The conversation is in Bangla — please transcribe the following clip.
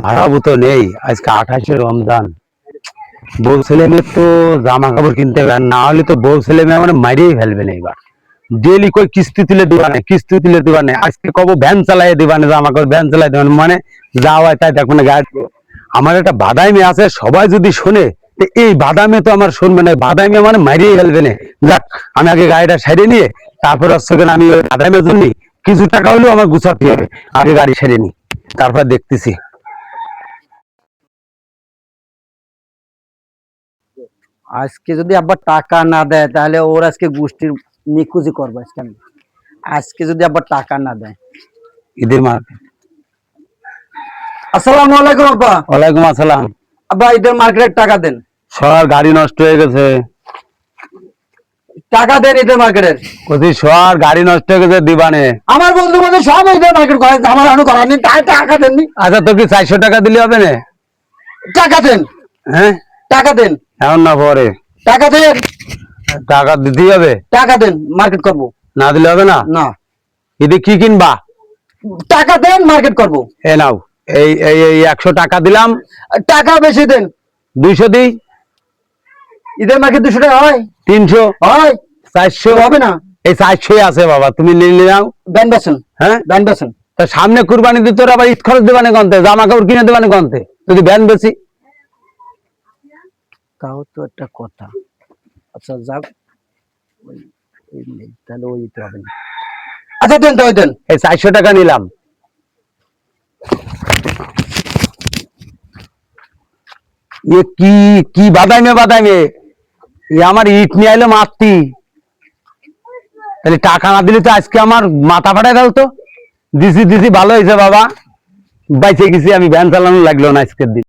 ভাড়াবো তো নেই, আজকে 28 রমজান। বউ ছেলে মেয়ে তো জামা কাপড় কিনতে হবে, আর না হলে তো বউ ছেলে মেয়ে মানে মারিয়েই ফেলবে না এবার। ডেলি কই কিস্তি তুলে দিবা না, কিস্তি তুলে দিবা না, আজকে কব ভ্যান চালাই দিবা না, জামা কাপড় ভ্যান চালাই দিবা না, মানে যা হয় তাই দেখো না গাড়ি। আমার একটা বাদামি আছে, সবাই যদি শোনে তো এই বাদামে তো আমার শুনবে না, বাদামে মানে মারিয়ে ফেলবে না। যাক, আমি আগে গাড়িটা সেরে নিয়ে তারপর হচ্ছে কিনা আমি ওই বাদামের জন্য কিছু টাকা হলেও আমার গুছাতে হবে, আগে গাড়ি সেরে নি, তারপর দেখতেছি। আজকে যদি আব্বা টাকা না দেয় তাহলে ওর আজকে গোষ্ঠীর নিকুচি করবো আজকে আমি। আজকে যদি আব্বা টাকা না দেয়। ঈদের মার। আসসালামু আলাইকুম আব্বা। ওয়ালাইকুম আসসালাম। আব্বা ঈদের মার্কেটের টাকা দেন। সবার গাড়ি নষ্ট হয়ে গেছে। টাকা দেন ঈদের মার্কেটের। কতি সবার গাড়ি নষ্ট হয়ে গেছে, দিবানে। আমার বন্ধু বান্ধব সব ঈদের মার্কেট করে, আমার এখনো করার নেই, টাকা দেননি। আচ্ছা, তোর কি 400 টাকা দিলে হবে না? টাকা দেন। হ্যাঁ, টাকা দেন। এখন না পরে? টাকা দেন। টাকা দিতেই হবে। টাকা দেন, মার্কেট করবো। না দিলে হবে না? না। ঈদে কি কিনবা? টাকা দেন, মার্কেট করবো। এ নাও, এই এই এই 100 টাকা দিলাম। টাকা বেশি দেন। 200 দিই। ঈদের মার্কেট 200 টাকা হয়? 300 হয়। 400 হবে না। এই 400 আছে বাবা, তুমি নিয়ে নাও। ব্যান বেছেন। হ্যাঁ, ব্যান বেছেন। তা সামনে কুরবানি দিতে তোর আবার ঈদ খরচ দেবানে কন্তে, জামা কাপড় কিনে দেবানে কন্তে, যদি ব্যান বেশি। তাও তো একটা কথা। আচ্ছা যাক, ওই নেই, তাহলে ওই দিতে হবে না। আচ্ছা দেন, তাই দেন। এই 400 টাকা নিলাম। এ কি কি বাদামে বাদামে, এ আমার ইট নিয়ে আইলো মারতি। তাহলে টাকা না দিলে তো আজকে আমার মাথা ফাটাই গেল তো। দিছি দিছি, ভালো হয়েছে বাবা, বাইচে গেছি আমি, ভ্যান চালানো লাগলো না আজকের দিন।